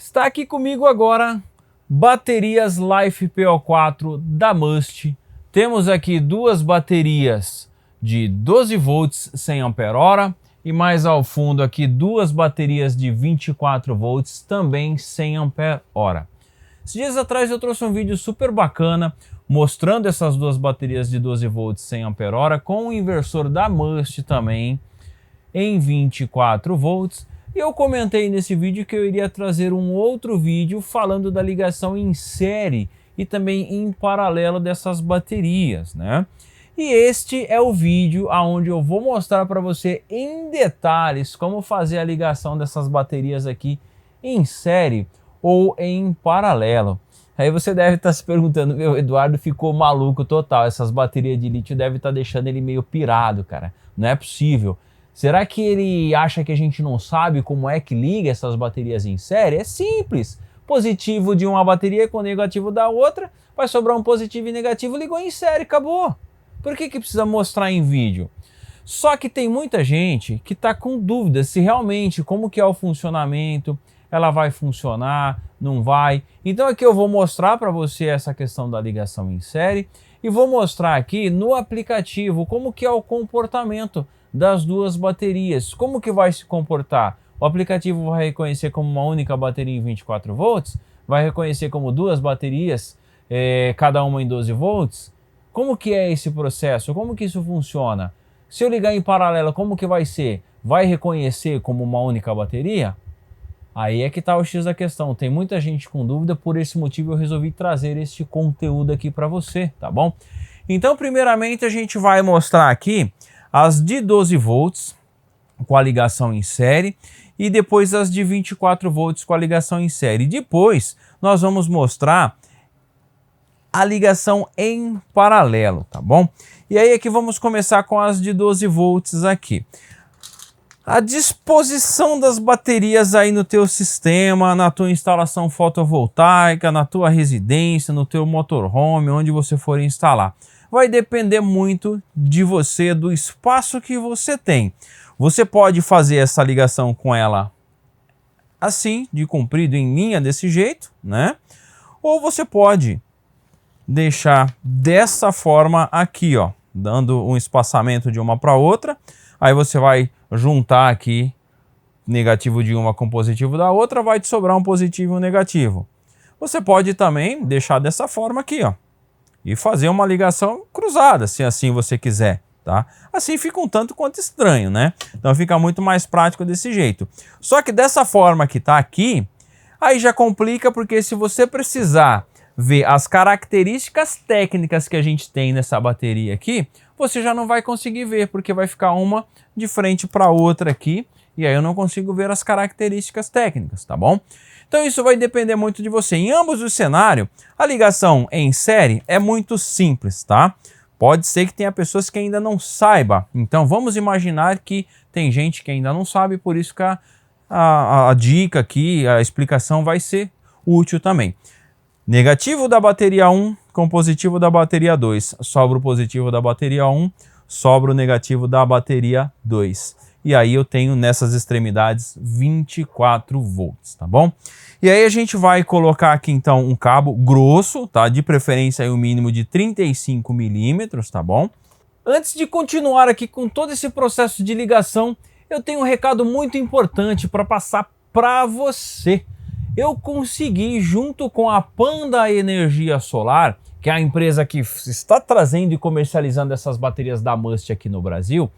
Está aqui comigo agora baterias Life PO4 da Must. Temos aqui duas baterias de 12 volts 100 Ah e mais ao fundo aqui duas baterias de 24 volts também 100 Ah. Esses dias atrás eu trouxe um vídeo super bacana mostrando essas duas baterias de 12 volts 100 Ah com o inversor da Must também em 24 volts. E eu comentei nesse vídeo que eu iria trazer um outro vídeo falando da ligação em série e também em paralelo dessas baterias, né? E este é o vídeo onde eu vou mostrar para você em detalhes como fazer a ligação dessas baterias aqui em série ou em paralelo. Aí você deve estar se perguntando, meu, Eduardo ficou maluco total, essas baterias de lítio devem estar deixando ele meio pirado, cara. Não é possível. Será que ele acha que a gente não sabe como é que liga essas baterias em série? É simples. Positivo de uma bateria com negativo da outra, vai sobrar um positivo e negativo, ligou em série, acabou. Por que precisa mostrar em vídeo? Só que tem muita gente que está com dúvidas se realmente como que é o funcionamento, ela vai funcionar, não vai. Então aqui eu vou mostrar para você essa questão da ligação em série e vou mostrar aqui no aplicativo como que é o comportamento das duas baterias. Como que vai se comportar? O aplicativo vai reconhecer como uma única bateria em 24 volts? Vai reconhecer como duas baterias, cada uma em 12 volts? Como que é esse processo? Como que isso funciona? Se eu ligar em paralelo, como que vai ser? Vai reconhecer como uma única bateria? Aí é que está o X da questão. Tem muita gente com dúvida, por esse motivo eu resolvi trazer este conteúdo aqui para você, tá bom? Então, primeiramente, a gente vai mostrar aqui as de 12 volts com a ligação em série e depois as de 24 volts com a ligação em série. Depois, nós vamos mostrar a ligação em paralelo, tá bom? E aí aqui vamos começar com as de 12 volts aqui. A disposição das baterias aí no teu sistema, na tua instalação fotovoltaica, na tua residência, no teu motorhome, onde você for instalar. Vai depender muito de você, do espaço que você tem. Você pode fazer essa ligação com ela assim, de comprido em linha, desse jeito, né? Ou você pode deixar dessa forma aqui, ó, dando um espaçamento de uma para outra. Aí você vai juntar aqui negativo de uma com positivo da outra, vai te sobrar um positivo e um negativo. Você pode também deixar dessa forma aqui, ó, e fazer uma ligação cruzada, se assim você quiser, tá? Assim fica um tanto quanto estranho, né? Então fica muito mais prático desse jeito. Só que dessa forma que tá aqui, aí já complica, porque se você precisar ver as características técnicas que a gente tem nessa bateria aqui, você já não vai conseguir ver, porque vai ficar uma de frente para outra aqui, e aí eu não consigo ver as características técnicas, tá bom? Então isso vai depender muito de você. Em ambos os cenários, a ligação em série é muito simples, tá? Pode ser que tenha pessoas que ainda não saibam. Então vamos imaginar que tem gente que ainda não sabe, por isso que a dica aqui, a explicação vai ser útil também. Negativo da bateria 1 com positivo da bateria 2. Sobra o positivo da bateria 1, sobra o negativo da bateria 2. E aí eu tenho nessas extremidades 24 volts, tá bom? E aí a gente vai colocar aqui então um cabo grosso, tá? De preferência aí um mínimo de 35 milímetros, tá bom? Antes de continuar aqui com todo esse processo de ligação, eu tenho um recado muito importante para passar para você. Eu consegui, junto com a Panda Energia Solar, que é a empresa que está trazendo e comercializando essas baterias da Must aqui no Brasil,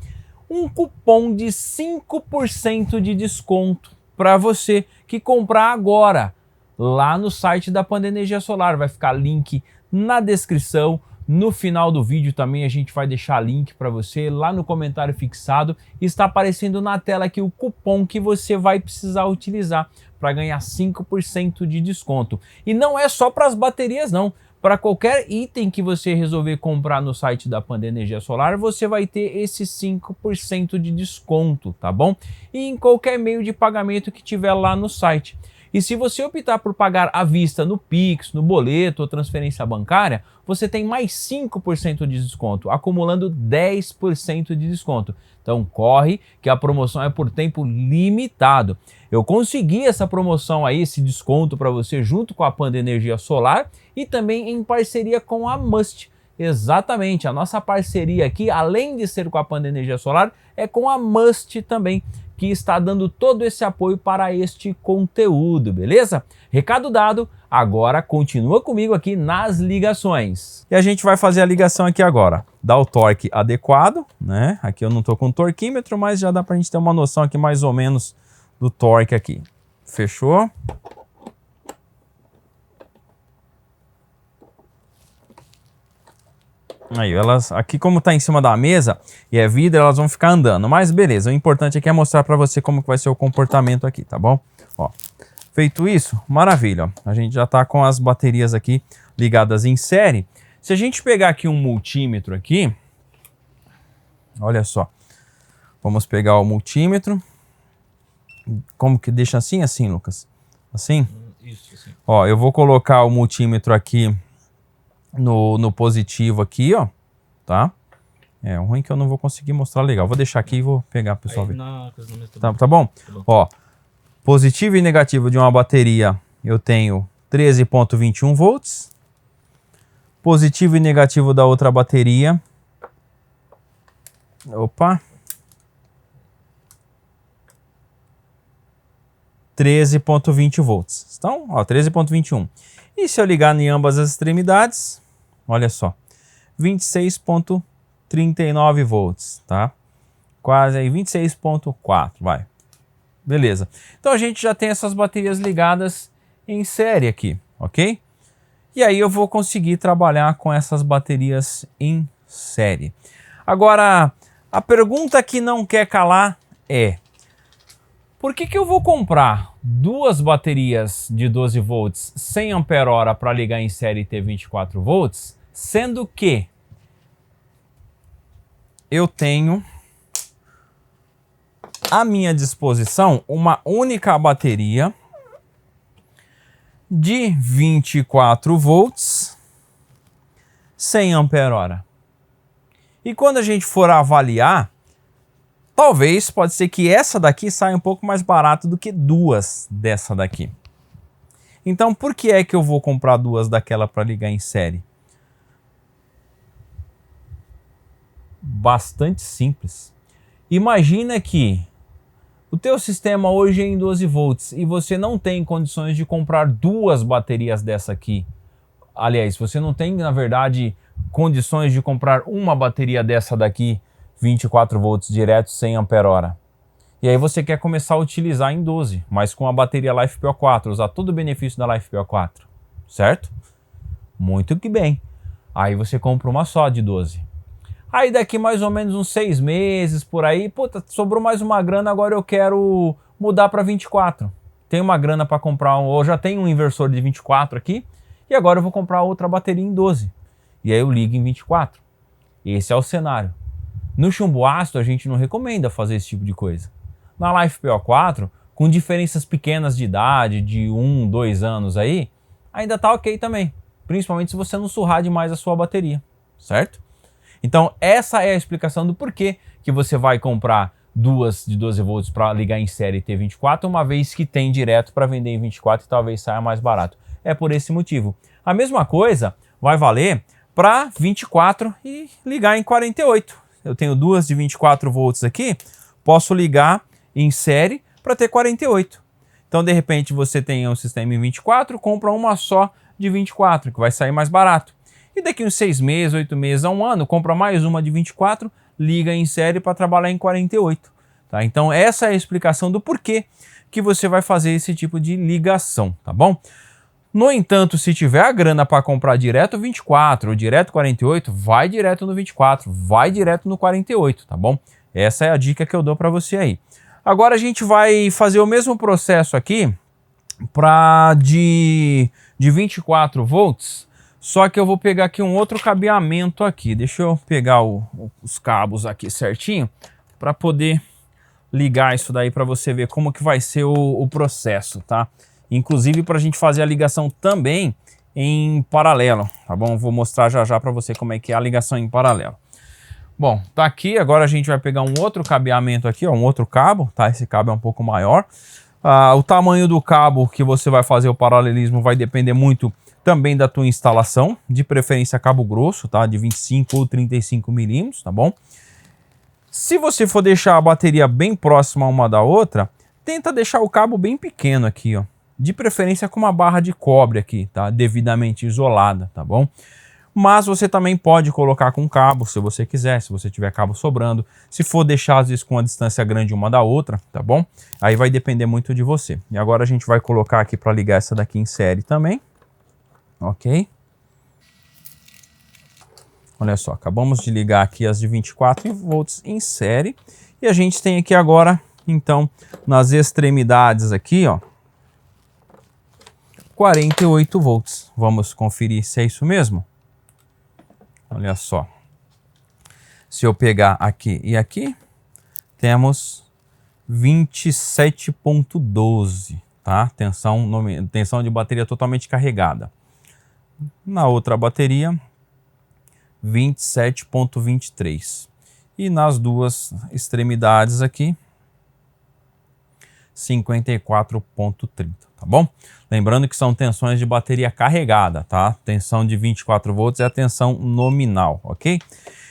um cupom de 5% de desconto para você que comprar agora lá no site da Panda Energia Solar. Vai ficar link na descrição. No final do vídeo também a gente vai deixar link para você lá no comentário fixado. Está aparecendo na tela aqui o cupom que você vai precisar utilizar para ganhar 5% de desconto. E não é só para as baterias não. Para qualquer item que você resolver comprar no site da Panda Energia Solar, você vai ter esse 5% de desconto, tá bom? E em qualquer meio de pagamento que tiver lá no site. E se você optar por pagar à vista no Pix, no boleto ou transferência bancária, você tem mais 5% de desconto, acumulando 10% de desconto. Então corre que a promoção é por tempo limitado. Eu consegui essa promoção aí, esse desconto para você junto com a Panda Energia Solar e também em parceria com a Must. Exatamente, a nossa parceria aqui, além de ser com a Panda Energia Solar, é com a Must também, que está dando todo esse apoio para este conteúdo, beleza? Recado dado, agora continua comigo aqui nas ligações. E a gente vai fazer a ligação aqui agora. Dá o torque adequado, né? Aqui eu não estou com torquímetro, mas já dá para a gente ter uma noção aqui mais ou menos do torque aqui. Fechou? Aí, elas aqui como tá em cima da mesa e é vidro, elas vão ficar andando, mas beleza, o importante aqui é mostrar para você como que vai ser o comportamento aqui, tá bom? Ó, feito isso, maravilha, ó. A gente já tá com as baterias aqui ligadas em série. Se a gente pegar aqui um multímetro aqui, olha só, vamos pegar o multímetro, como que deixa assim, Lucas? Assim? Isso, assim. Ó, eu vou colocar o multímetro aqui no positivo aqui, ó, tá? É ruim que eu não vou conseguir mostrar legal. Vou deixar aqui e vou pegar pro pessoal ver. Tá bom? Ó, positivo e negativo de uma bateria eu tenho 13,21 volts. Positivo e negativo da outra bateria. Opa. 13,20 volts. Então, ó, 13,21. E se eu ligar em ambas as extremidades, olha só, 26,39 volts, tá? Quase aí, 26,4, vai. Beleza. Então a gente já tem essas baterias ligadas em série aqui, ok? E aí eu vou conseguir trabalhar com essas baterias em série. Agora, a pergunta que não quer calar é: por que eu vou comprar duas baterias de 12 volts 100 Ah para ligar em série e ter 24 volts, sendo que eu tenho à minha disposição uma única bateria de 24 volts 100 Ah? E quando a gente for avaliar, talvez, pode ser que essa daqui saia um pouco mais barato do que duas dessa daqui. Então, por que é que eu vou comprar duas daquela para ligar em série? Bastante simples. Imagina que o teu sistema hoje é em 12 volts e você não tem condições de comprar duas baterias dessa aqui. Aliás, você não tem, na verdade, condições de comprar uma bateria dessa daqui 24 volts direto 100 Ah. E aí você quer começar a utilizar em 12, mas com a bateria LiFePO4, usar todo o benefício da LiFePO4, certo? Muito que bem. Aí você compra uma só de 12. Aí daqui mais ou menos uns 6 meses, por aí, puta, sobrou mais uma grana, agora eu quero mudar para 24. Tenho uma grana para comprar, ou já tenho um inversor de 24 aqui, e agora eu vou comprar outra bateria em 12. E aí eu ligo em 24. Esse é o cenário. No chumbo ácido a gente não recomenda fazer esse tipo de coisa. Na LiFePO4, com diferenças pequenas de idade, de 1, 2 anos aí, ainda tá ok também. Principalmente se você não surrar demais a sua bateria, certo? Então essa é a explicação do porquê que você vai comprar duas de 12 volts para ligar em série e ter 24, uma vez que tem direto para vender em 24 e talvez saia mais barato. É por esse motivo. A mesma coisa vai valer para 24 e ligar em 48. Eu tenho duas de 24 volts aqui, posso ligar em série para ter 48. Então, de repente, você tem um sistema em 24, compra uma só de 24, que vai sair mais barato. E daqui uns 6 meses, 8 meses a um ano, compra mais uma de 24, liga em série para trabalhar em 48. Tá? Então, essa é a explicação do porquê que você vai fazer esse tipo de ligação, tá bom? No entanto, se tiver a grana para comprar direto 24 ou direto 48, vai direto no 24, vai direto no 48, tá bom? Essa é a dica que eu dou para você aí. Agora a gente vai fazer o mesmo processo aqui para de 24 volts, só que eu vou pegar aqui um outro cabeamento aqui. Deixa eu pegar os cabos aqui certinho para poder ligar isso daí para você ver como que vai ser o processo, tá? inclusive para a gente fazer a ligação também em paralelo, tá bom? Vou mostrar já já para você como é que é a ligação em paralelo. Bom, tá aqui, agora a gente vai pegar um outro cabeamento aqui, ó, um outro cabo, tá? Esse cabo é um pouco maior. O tamanho do cabo que você vai fazer o paralelismo vai depender muito também da tua instalação, de preferência cabo grosso, tá? De 25 ou 35 milímetros, tá bom? Se você for deixar a bateria bem próxima uma da outra, tenta deixar o cabo bem pequeno aqui, ó. De preferência com uma barra de cobre aqui, tá? Devidamente isolada, tá bom? Mas você também pode colocar com cabo, se você quiser, se você tiver cabo sobrando. Se for deixar, às vezes, com uma distância grande uma da outra, tá bom? Aí vai depender muito de você. E agora a gente vai colocar aqui para ligar essa daqui em série também. Ok? Olha só, acabamos de ligar aqui as de 24 volts em série. E a gente tem aqui agora, então, nas extremidades aqui, ó, 48 volts. Vamos conferir se é isso mesmo? Olha só, se eu pegar aqui e aqui, temos 27.12, tá? Tensão de bateria totalmente carregada. Na outra bateria, 27.23. E nas duas extremidades aqui, 54.30, tá bom? Lembrando que são tensões de bateria carregada, tá? Tensão de 24 volts é a tensão nominal, ok?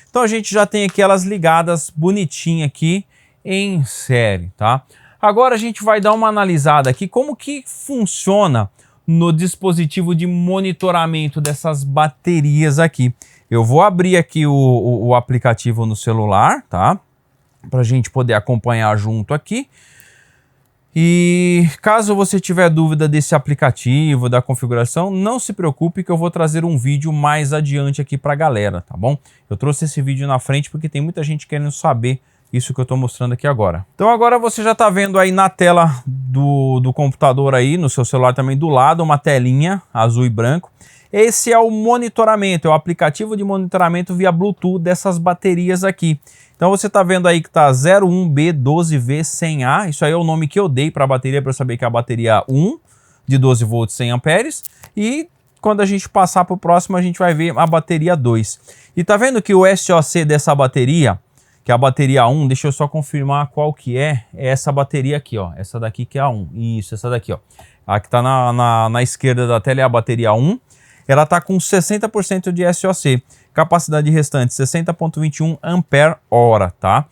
Então a gente já tem aqui elas ligadas bonitinho aqui em série, tá? Agora a gente vai dar uma analisada aqui como que funciona no dispositivo de monitoramento dessas baterias aqui. Eu vou abrir aqui o aplicativo no celular, tá? Pra gente poder acompanhar junto aqui. E caso você tiver dúvida desse aplicativo, da configuração, não se preocupe que eu vou trazer um vídeo mais adiante aqui para a galera, tá bom? Eu trouxe esse vídeo na frente porque tem muita gente querendo saber isso que eu estou mostrando aqui agora. Então agora você já está vendo aí na tela do computador aí, no seu celular também do lado, uma telinha azul e branco. Esse é o monitoramento, é o aplicativo de monitoramento via Bluetooth dessas baterias aqui. Então você está vendo aí que está 01B12V100A, isso aí é o nome que eu dei para a bateria para eu saber que é a bateria 1 de 12 volts 100 amperes. E quando a gente passar para o próximo a gente vai ver a bateria 2. E tá vendo que o SOC dessa bateria, que é a bateria 1, deixa eu só confirmar qual que é essa bateria aqui, ó. Essa daqui que é a 1, isso, essa daqui, ó. A que está na esquerda da tela é a bateria 1. Ela está com 60% de SOC, capacidade restante 60.21 ampere-hora, tá?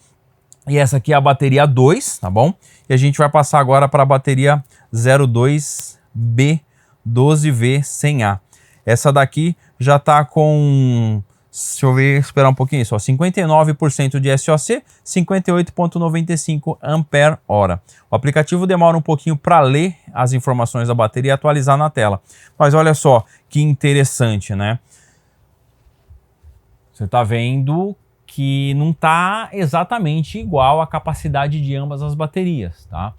E essa aqui é a bateria 2, tá bom? E a gente vai passar agora para a bateria 02B12V100A. Essa daqui já está com, deixa eu ver, esperar um pouquinho só, 59% de SOC, 58.95 ampere-hora. O aplicativo demora um pouquinho para ler as informações da bateria e atualizar na tela. Mas olha só que interessante, né? Você está vendo que não está exatamente igual a capacidade de ambas as baterias, tá?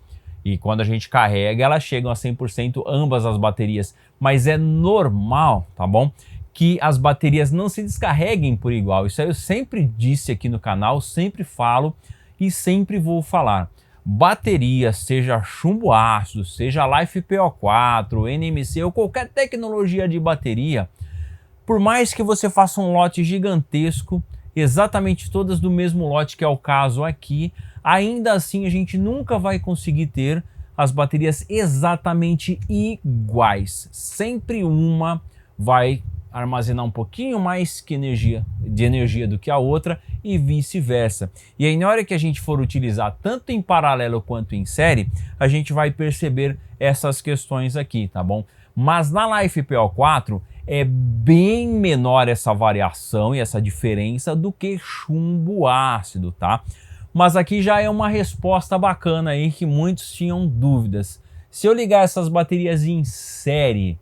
E quando a gente carrega, elas chegam a 100% ambas as baterias. Mas é normal, tá bom? Que as baterias não se descarreguem por igual. Isso aí eu sempre disse aqui no canal, sempre falo e sempre vou falar. Bateria, seja chumbo ácido, seja LiFePO4, NMC ou qualquer tecnologia de bateria, por mais que você faça um lote gigantesco, exatamente todas do mesmo lote, que é o caso aqui, ainda assim a gente nunca vai conseguir ter as baterias exatamente iguais. Sempre uma vai armazenar um pouquinho mais de energia do que a outra e vice-versa. E aí na hora que a gente for utilizar tanto em paralelo quanto em série, a gente vai perceber essas questões aqui, tá bom? Mas na LiFePO4 é bem menor essa variação e essa diferença do que chumbo ácido, tá? Mas aqui já é uma resposta bacana aí que muitos tinham dúvidas. Se eu ligar essas baterias em série,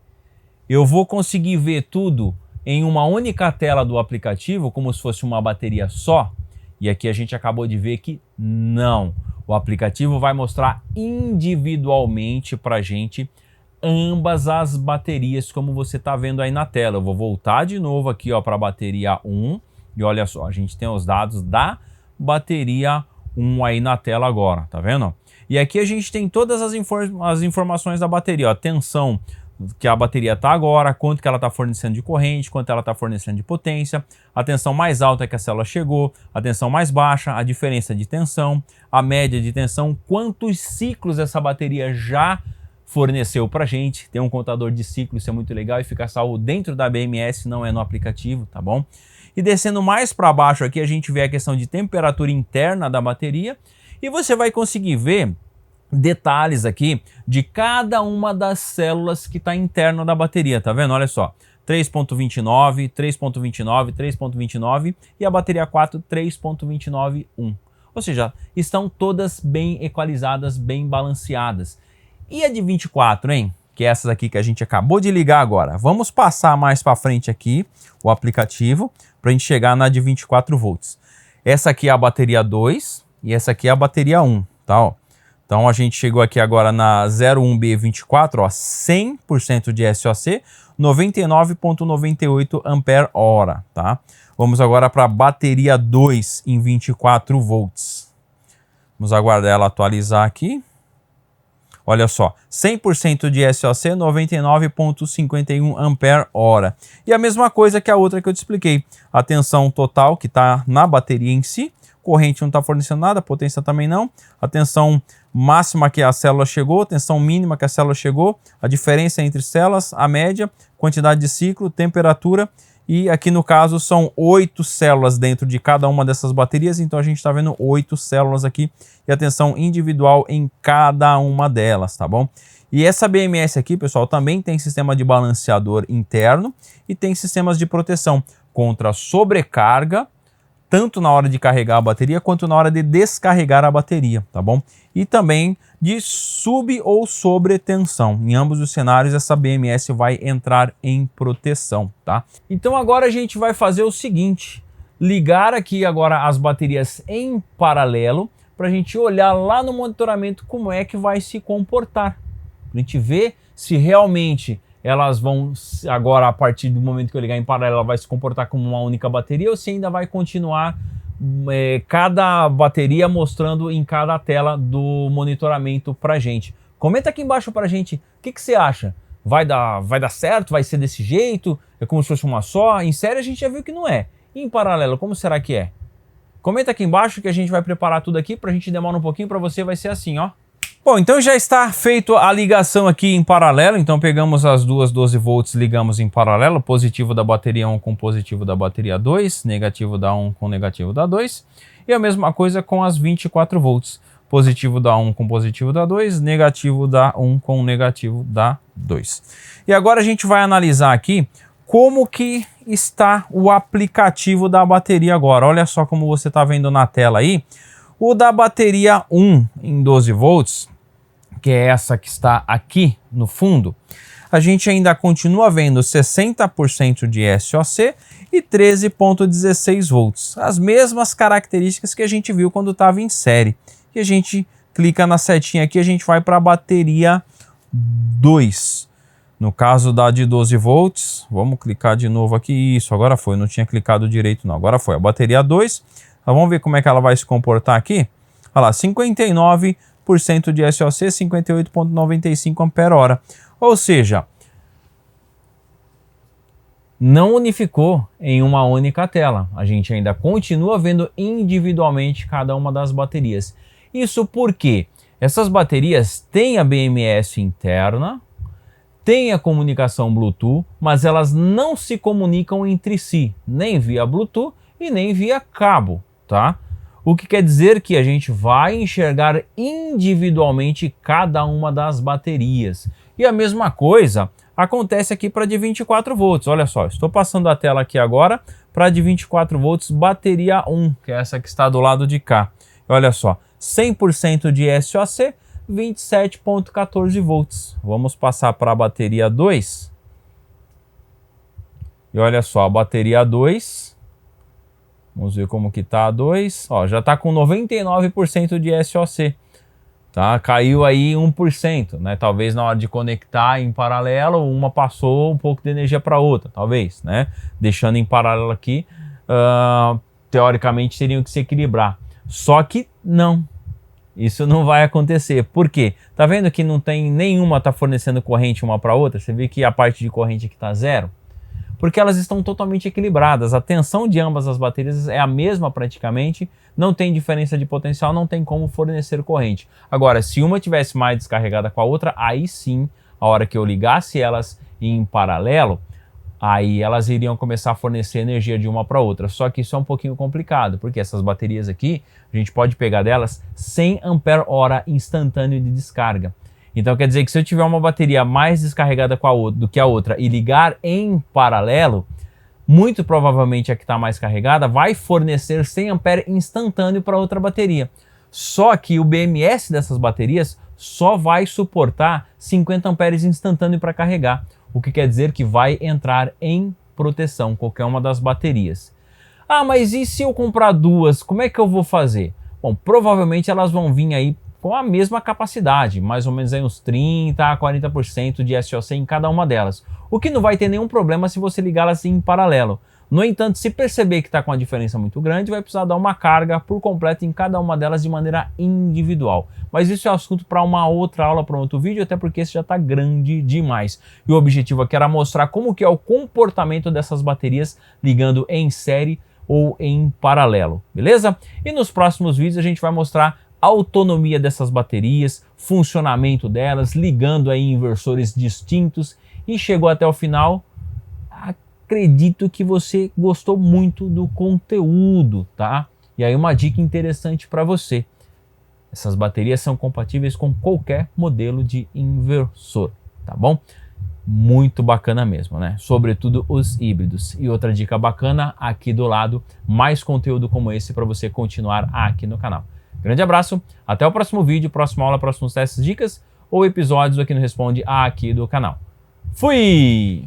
eu vou conseguir ver tudo em uma única tela do aplicativo, como se fosse uma bateria só? E aqui a gente acabou de ver que não. O aplicativo vai mostrar individualmente para a gente ambas as baterias, como você está vendo aí na tela. Eu vou voltar de novo aqui para a bateria 1 e olha só, a gente tem os dados da bateria 1 aí na tela agora, tá vendo? E aqui a gente tem todas as informações da bateria, ó, tensão que a bateria está agora, quanto que ela está fornecendo de corrente, quanto ela está fornecendo de potência, a tensão mais alta que a célula chegou, a tensão mais baixa, a diferença de tensão, a média de tensão, quantos ciclos essa bateria já forneceu para a gente. Tem um contador de ciclos, isso é muito legal e fica salvo dentro da BMS, não é no aplicativo, tá bom? E descendo mais para baixo aqui a gente vê a questão de temperatura interna da bateria e você vai conseguir ver detalhes aqui de cada uma das células que está interna da bateria, tá vendo? Olha só, 3.29, 3.29, 3.29 e a bateria 4, 3.29.1. Ou seja, estão todas bem equalizadas, bem balanceadas. E a de 24, hein? Que é essa aqui que a gente acabou de ligar agora. Vamos passar mais para frente aqui o aplicativo para a gente chegar na de 24 volts. Essa aqui é a bateria 2 e essa aqui é a bateria 1, tá? Ó. Então a gente chegou aqui agora na 01B24, ó, 100% de SOC, 99.98 ampere-hora, tá? Vamos agora para a bateria 2 em 24 volts. Vamos aguardar ela atualizar aqui. Olha só, 100% de SOC, 99.51 ampere-hora. E a mesma coisa que a outra que eu te expliquei. A tensão total que está na bateria em si, corrente não está fornecendo nada, potência também não. A tensão máxima que a célula chegou, tensão mínima que a célula chegou, a diferença entre células, a média, quantidade de ciclo, temperatura. E aqui no caso são 8 células dentro de cada uma dessas baterias, então a gente está vendo 8 células aqui e a tensão individual em cada uma delas, tá bom? E essa BMS aqui, pessoal, também tem sistema de balanceador interno e tem sistemas de proteção contra sobrecarga, tanto na hora de carregar a bateria quanto na hora de descarregar a bateria, tá bom? E também de sub ou sobretensão. Em ambos os cenários essa BMS vai entrar em proteção, tá? Então agora a gente vai fazer o seguinte, ligar aqui agora as baterias em paralelo para a gente olhar lá no monitoramento como é que vai se comportar. Pra gente ver se realmente elas vão, agora a partir do momento que eu ligar em paralelo, ela vai se comportar como uma única bateria ou se ainda vai continuar cada bateria mostrando em cada tela do monitoramento pra gente. Comenta aqui embaixo pra gente, o que você acha? Vai dar certo? Vai ser desse jeito? É como se fosse uma só? Em série a gente já viu que não é. E em paralelo, como será que é? Comenta aqui embaixo que a gente vai preparar tudo aqui pra gente demorar um pouquinho, pra você vai ser assim, ó. Bom, então já está feito a ligação aqui em paralelo, então pegamos as duas 12 volts, ligamos em paralelo, positivo da bateria 1 com positivo da bateria 2, negativo da 1 com negativo da 2, e a mesma coisa com as 24 volts, positivo da 1 com positivo da 2, negativo da 1 com negativo da 2. E agora a gente vai analisar aqui como que está o aplicativo da bateria agora, olha só como você está vendo na tela aí, o da bateria 1 em 12 volts, que é essa que está aqui no fundo, a gente ainda continua vendo 60% de SOC e 13.16 volts. As mesmas características que a gente viu quando estava em série. E a gente clica na setinha aqui, a gente vai para a bateria 2. No caso da de 12 volts, vamos clicar de novo aqui. Isso, agora foi, não tinha clicado direito não. Agora foi a bateria 2. Vamos ver como é que ela vai se comportar aqui. Olha lá, 59% de SOC, 58.95 ampere-hora. Ou seja, não unificou em uma única tela. A gente ainda continua vendo individualmente cada uma das baterias. Isso porque essas baterias têm a BMS interna, têm a comunicação Bluetooth, mas elas não se comunicam entre si, nem via Bluetooth e nem via cabo, tá? O que quer dizer que a gente vai enxergar individualmente cada uma das baterias. E a mesma coisa acontece aqui para de 24 volts. Olha só, estou passando a tela aqui agora para de 24 volts, bateria 1, que é essa que está do lado de cá. Olha só, 100% de SOC, 27.14 volts. Vamos passar para a bateria 2. E olha só, a bateria 2... Vamos ver como que tá a 2. Ó, já tá com 99% de SOC. Tá? Caiu aí 1%, né? Talvez na hora de conectar em paralelo, uma passou um pouco de energia para outra, talvez, né? Deixando em paralelo aqui, teoricamente teriam que se equilibrar. Só que não. Isso não vai acontecer. Por quê? Tá vendo que não tem nenhuma tá fornecendo corrente uma para outra? Você vê que a parte de corrente aqui está zero? Porque elas estão totalmente equilibradas. A tensão de ambas as baterias é a mesma praticamente, não tem diferença de potencial, não tem como fornecer corrente. Agora, se uma tivesse mais descarregada com a outra, aí sim, a hora que eu ligasse elas em paralelo, aí elas iriam começar a fornecer energia de uma para outra. Só que isso é um pouquinho complicado, porque essas baterias aqui, a gente pode pegar delas 100 ampere-hora instantâneo de descarga. Então quer dizer que se eu tiver uma bateria mais descarregada do que a outra e ligar em paralelo, muito provavelmente a que está mais carregada vai fornecer 100 ampere instantâneo para outra bateria. Só que o BMS dessas baterias só vai suportar 50 amperes instantâneo para carregar, o que quer dizer que vai entrar em proteção qualquer uma das baterias. Ah, mas e se eu comprar duas, como é que eu vou fazer? Bom, provavelmente elas vão vir aí com a mesma capacidade, mais ou menos aí uns 30 a 40% de SOC em cada uma delas, o que não vai ter nenhum problema se você ligá-las em paralelo. No entanto, se perceber que está com uma diferença muito grande, vai precisar dar uma carga por completo em cada uma delas de maneira individual. Mas isso é assunto para uma outra aula, para um outro vídeo, até porque esse já está grande demais. E o objetivo aqui era mostrar como que é o comportamento dessas baterias ligando em série ou em paralelo, beleza? E nos próximos vídeos a gente vai mostrar a autonomia dessas baterias, funcionamento delas, ligando aí inversores distintos, e chegou até o final. Acredito que você gostou muito do conteúdo, tá? E aí uma dica interessante para você. Essas baterias são compatíveis com qualquer modelo de inversor, tá bom? Muito bacana mesmo, né? Sobretudo os híbridos. E outra dica bacana aqui do lado, mais conteúdo como esse para você continuar aqui no canal. Grande abraço, até o próximo vídeo, próxima aula, próximos testes, dicas ou episódios aqui no Responde aqui do canal. Fui!